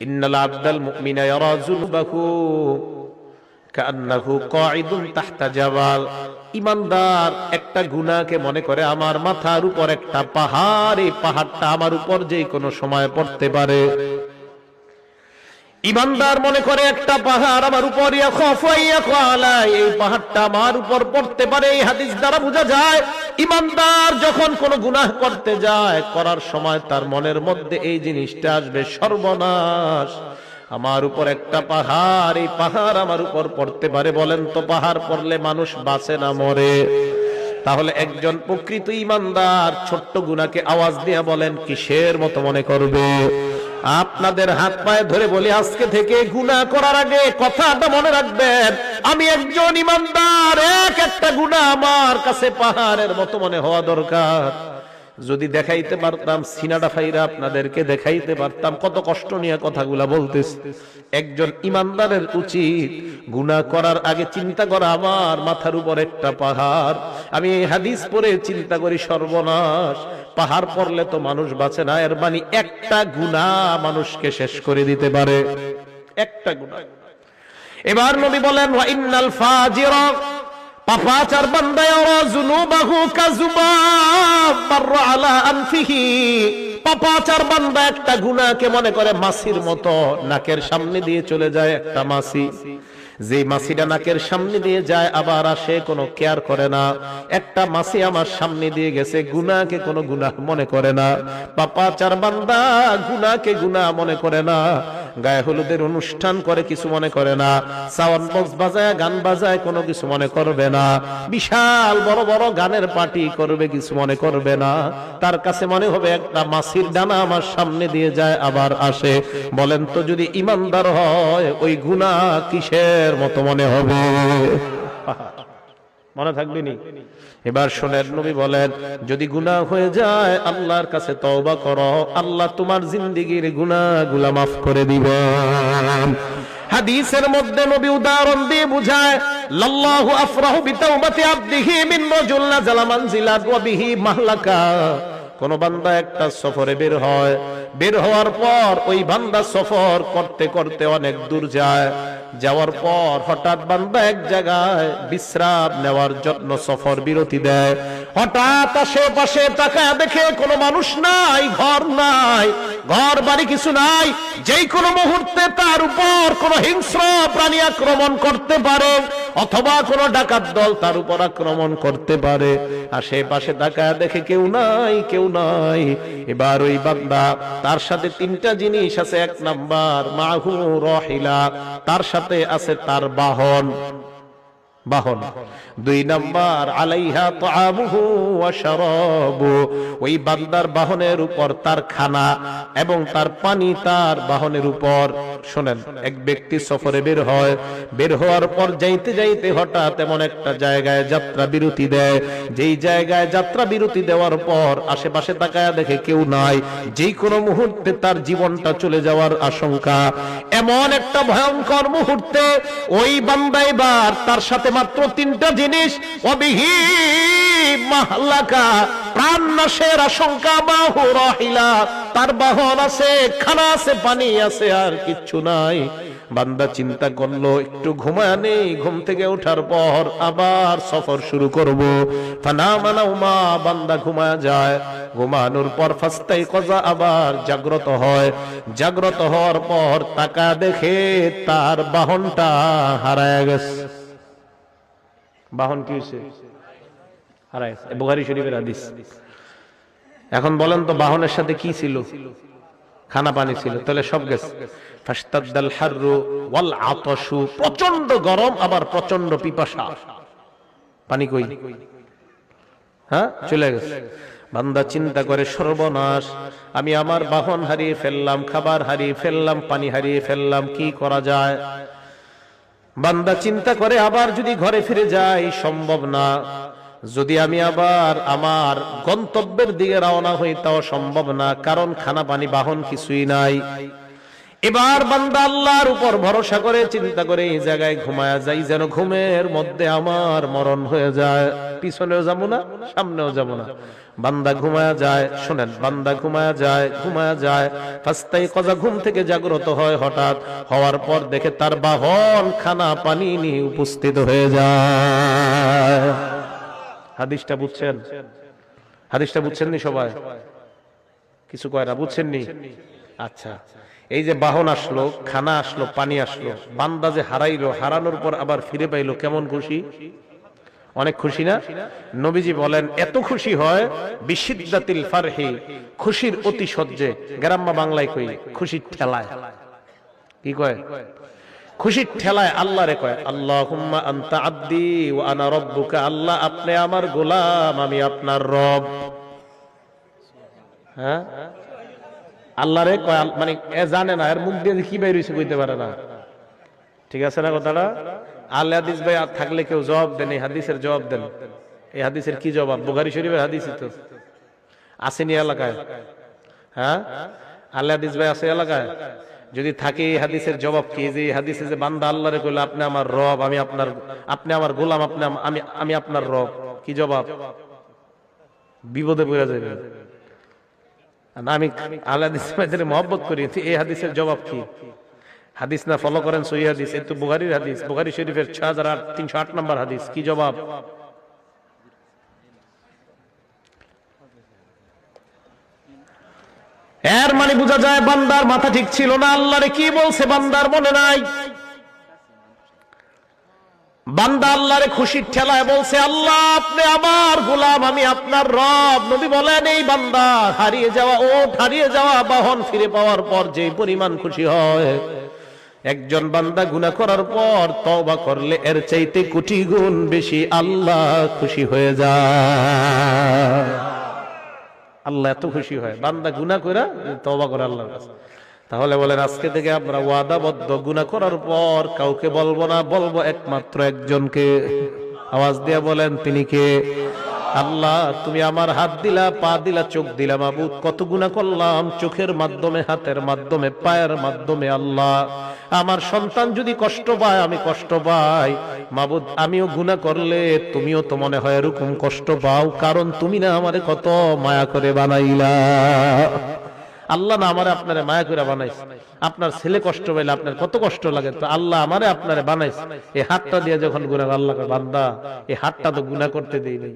ইন্নাল আবদাল মুমিনা ইয়ারা যুনুবাহু কান্নাহু কাঈদুন তাহতা জাবাল। ঈমানদার একটা গুনাহকে মনে করে আমার মাথার উপর একটা পাহাড়, এই পাহাড়টা আমার উপর যে কোনো সময় পড়তে পারে। ঈমানদার মনে করে একটা পাহাড় আমার উপর, এই পাহাড়টা আমার উপর পড়তে পারে। এই হাদিস দ্বারা বোঝা যায় ঈমানদার যখন কোনো গুনাহ করতে যায়, করার সময় তার মনের মধ্যে এই জিনিসটা আসবে, সর্বনাশ, আমার উপর একটা পাহাড়, এই পাহাড় আমার উপর পড়তে পারে। বলেন তো পাহাড় পড়লে মানুষ বাঁচে না মরে? তাহলে একজন প্রকৃত ঈমানদার ছোট্ট গুনাহকে আওয়াজ দিয়ে বলেন কিসের মতো মনে করবে? আপনাদের হাত পায়ে ধরে বলি, আজকে থেকে গুনাহ করার আগে কথাটা মনে রাখবেন, আমি একজন ঈমানদার, একটা গুনাহ আমার কাছে পাহাড়ের মতো মনে হওয়া দরকার। যদি দেখাইতে পারতাম, সিনাটা ফাইরা আপনাদেরকে দেখাইতে পারতাম কত কষ্ট নিয়ে কথাগুলা বলতেছি। একজন ঈমানদারের উচিত গুনাহ করার আগে চিন্তা করা, আমার মাথার উপর একটা পাহাড়। আমি এই হাদিস পড়ে চিন্তা করি, সর্বনাশ, পাহাড় পড়লে তো মানুষ বাঁচে না, এর মানে একটা গুনাহ মানুষকে শেষ করে দিতে পারে, একটা গুনাহ। এবার নবী বলেন ওয়া ইন্নাল ফাজিরা, পাপাচার বান্দা ইয়ারা যুনুবাহু কাযুবাব মাররা আলা আনফিহি, পাপাচার বান্দা একটা গুনাহকে মনে করে মাছির মতো, নাকের সামনে দিয়ে চলে যায় একটা মাছি। যে মাছিটা নাকের সামনে দিয়ে যায় আবার আসে, কোনো কেয়ার করে না। একটা মাছি আমার সামনে দিয়ে গেছে, গুনাহকে কোনো গুনাহ মনে করে না। পাপাচার বান্দা গুনাহকে গুনাহ মনে করে না। গায়ে হলুদের অনুষ্ঠান করে কিছু মনে করে না, সাউন্ড বক্স বাজায় গান বাজায় কোনো কিছু মনে করবে না, বিশাল বড় বড় গানের পার্টি করবে কিছু মনে করবে না। তার কাছে মনে হবে একটা মাছির ডানা আমার সামনে দিয়ে যায় আবার আসে। বলেন তো যদি ঈমানদার হয় ওই গুনাহ কিসের মতো মনে হবে? মনে থাকবে নি? এবার শোনেন, নবী বলেন যদি গুনাহ হয়ে যায় আল্লাহর কাছে তওবা করো, আল্লাহ তোমার জিন্দেগীর গুনাহগুলো মাফ করে দিবেন। হাদিসের মধ্যে নবী উদাহরণ দিয়ে বুঝায়, লাল্লাহু আফরাহু বিতাওবাতি আবদিহি মিন রাজুল নাযালা মানজিলাত ওয়া বিহি মাহলাকা। কোন বান্দা একটা সফরে বের হয়, বের হওয়ার পর ওই বান্দা সফর করতে করতে অনেক দূর যায়, যাওয়ার পর হঠাৎ বান্দা এক জায়গায় বিশ্রাম নেওয়ার জন্য সফর বিরতি দেয়। হঠাৎ আশেপাশে তাকায় দেখে কোনো মানুষ নাই, ঘর নাই, ঘর বাড়ি কিছু নাই। যেই কোনো মুহূর্তে তার উপর কোনো হিংস্র প্রাণী আক্রমণ করতে পারে, অথবা কোনো ডাকাত দল তার উপর আক্রমণ করতে পারে। আশেপাশে তাকায় দেখে কেউ নাই, কেউ নাই। এবার ওই বান্দা, তার সাথে তিনটা জিনিস আছে। এক নাম্বার মাহু রাহিলা, তার সাথে আছে তার বাহন, বাহন। দুই নাম্বার আলাইহা তাআমুহু ওয়া শারাবু, ওই বান্দার বাহনের উপর তার খানা এবং তার পানি তার বাহনের উপর। শুনেন, এক ব্যক্তি সফরে বের হয়, বের হওয়ার পর যাইতে যাইতে হঠাৎ এমন একটা জায়গায় যাত্রা বিরতি দেয়, যেই জায়গায় যাত্রা বিরতি দেওয়ার পর আশেপাশে তাকায় দেখে কেউ নাই, যেই কোনো মুহূর্তে তার জীবনটা চলে যাওয়ার আশঙ্কা। এমন একটা ভয়ঙ্কর মুহূর্তে ওই বান্দা এবার তার সাথে মাত্র তিনটা জিনিস, ওয়াবিহি মাহলাকা, প্রাণ নাশের আশঙ্কা, মাহু রাহিলা, তার বাহন আছে, খানা আছে, পানি আছে, আর কিচ্ছু নাই। বান্দা চিন্তা করলো একটু ঘুমায় নেই, ঘুম থেকে ওঠার পর আবার সফর শুরু করব। ফানামা নাওমা, বান্দা ঘুমায় যায়, ঘুমানোর পর ফাস্তাইকাযা, আবার জাগ্রত হয়। জাগ্রত হওয়ার পর তাকা দেখে তার বাহনটা হারায় গেছে। বাহন কি হয়েছে? হারায় গেছে। বুখারী শরীফের হাদিস। এখন বলেন তো বাহনের সাথে কি ছিল? খানা পানি ছিল, তাহলে সব গেছে। ফাশতাদ্দাল হাররু ওয়াল আতাশু, প্রচন্ড গরম আবার প্রচন্ড পিপাসা, পানি কই? হ্যাঁ, চলে গেছে। বান্দা চিন্তা করে সর্বনাশ, আমি আমার বাহন হারিয়ে ফেললাম, খাবার হারিয়ে ফেললাম, পানি হারিয়ে ফেললাম, কি করা যায়? বান্দা চিন্তা করে আবার যদি ঘরে ফিরে যাই সম্ভব না, যদি আমি আবার আমার গন্তব্যের দিকে রওনা হই তাও সম্ভব না, কারণ খানা পানি বাহন কিছুই নাই। এবার বান্দা আল্লাহর উপর ভরসা করে চিন্তা করে এই জায়গায় ঘুমায়া যাই, যেন ঘুমের মধ্যে আমার মরণ হয়ে যায়। পিছনেও যাবো না, সামনেও যাবো না। বান্দা ঘুমায়া যায়, শোনেন, বান্দা ঘুমায়া যায়, ফাস্তাইকাযা, ঘুম থেকে জাগ্রত হয়, হঠাৎ হওয়ার পর দেখে তার বাহন খানা পানি নিয়ে উপস্থিত হয়ে যায়। হাদিসটা বুঝছেন? হাদিসটা বুঝছেননি সবাই? কিছু কয় না, বুঝছেননি? আচ্ছা, এই যে বাহন আসলো, খানা আসলো, পানি আসলো, বান্দা যে হারাইলো, হারানোর পর আবার ফিরে পাইলো, কেমন খুশি? অনেক খুশি না? নবীজি বলেন এত খুশি হয় বিশিদ্দাতিল ফারহি, খুশির অতি সহ্যে, গ্রাম্য বাংলায় কই খুশির ঠেলায়। কি কয়? খুশির ঠেলায় আল্লাহরে কয় আল্লাহুম্মা আনতা আব্দি ওয়া আনা রাব্বুকা, আল্লাহ আপনি আমার গোলাম, আমি আপনার রব। হ্যাঁ, আল্লাহরে কয়, মানে এ জানে না, এর মুখ দিয়ে কি বের হইছে কইতে পারে না। ঠিক আছে না কথাটা? আল হাদিস ভাই থাকলে কেউ জবাব দেন, এই হাদিসের জবাব দেন। এই হাদিসের কি জবাব? বুখারী শরীফের হাদিসই তো, আসেনি এলাকায়? হ্যাঁ, আল হাদিস ভাই আছে এলাকায়? যদি থাকে এই হাদিসের জবাব কি? যে এই হাদিসে যে বান্দা আল্লাহরে কইল আপনি আমার রব, আমি আপনার, আপনি আমার গোলাম, আপনি আমি আপনার রব, কি জবাব? বিপদে পড়ে যাবেন। আমি আল হাদিস ভাইদের মহব্বত করি, এই হাদিসের জবাব কি? হাদিস না ফলো করেন সহিহ হাদিস, এই তো বুখারীর হাদিস, বুখারী শরীফের 6308 নম্বর হাদিস। কি জবাব? এর মানে বোঝা যায় বান্দার মাথা ঠিক ছিল না, আল্লাহরে কি বলছে বান্দার মনে নাই। বান্দা আল্লাহরে খুশির ঠেলায় বলছে আল্লাহ আপনি আমার গোলাম, আমি আপনার রব। নবী বলেন এই বান্দা হারিয়ে যাওয়া বাহন ফিরে পাওয়ার পর যে পরিমাণ খুশি হয়, একজন বান্দা গুনাহ করার পর তওবা করলে এর চাইতে কোটি গুণ বেশি আল্লাহ খুশি হয়ে যায়। আল্লাহ এত খুশি হয় বান্দা গুনাহ করে তওবা করে আল্লাহর কাছে। তাহলে বলেন আজকে থেকে আমরা ওয়াদাবদ্ধ, গুনাহ করার পর কাউকে বলবো না, বলবো একমাত্র একজনকে। আওয়াজ দিয়ে বলেন তিনি কে? আল্লাহ তুমি আমার হাত দিলা, পা দিলা, চোখ দিলা, মাবুদ কত গুনাহ করলাম, চোখের মাধ্যমে, হাতের মাধ্যমে, পায়ের মাধ্যমে। আল্লাহ আমার সন্তান যদি কষ্ট পায়, আমি কষ্ট পাই, মাবুদ আমিও গুনাহ করলে তুমিও তো মনে হয় এরকম কষ্ট পাও, কারণ তুমি না আমারে কত মায়া করে বানাইলা। আল্লাহ না আমারে আপনারে মায়া করে বানাইছে। আপনার ছেলে কষ্ট পাইলে আপনার কত কষ্ট লাগে, তো আল্লাহ আমারে আপনারে বানাইছে। এই হাতটা দিয়ে যখন গুনাহ, আল্লাহ বান্দা এই হাতটা তো গুনাহ করতে দেই নাই।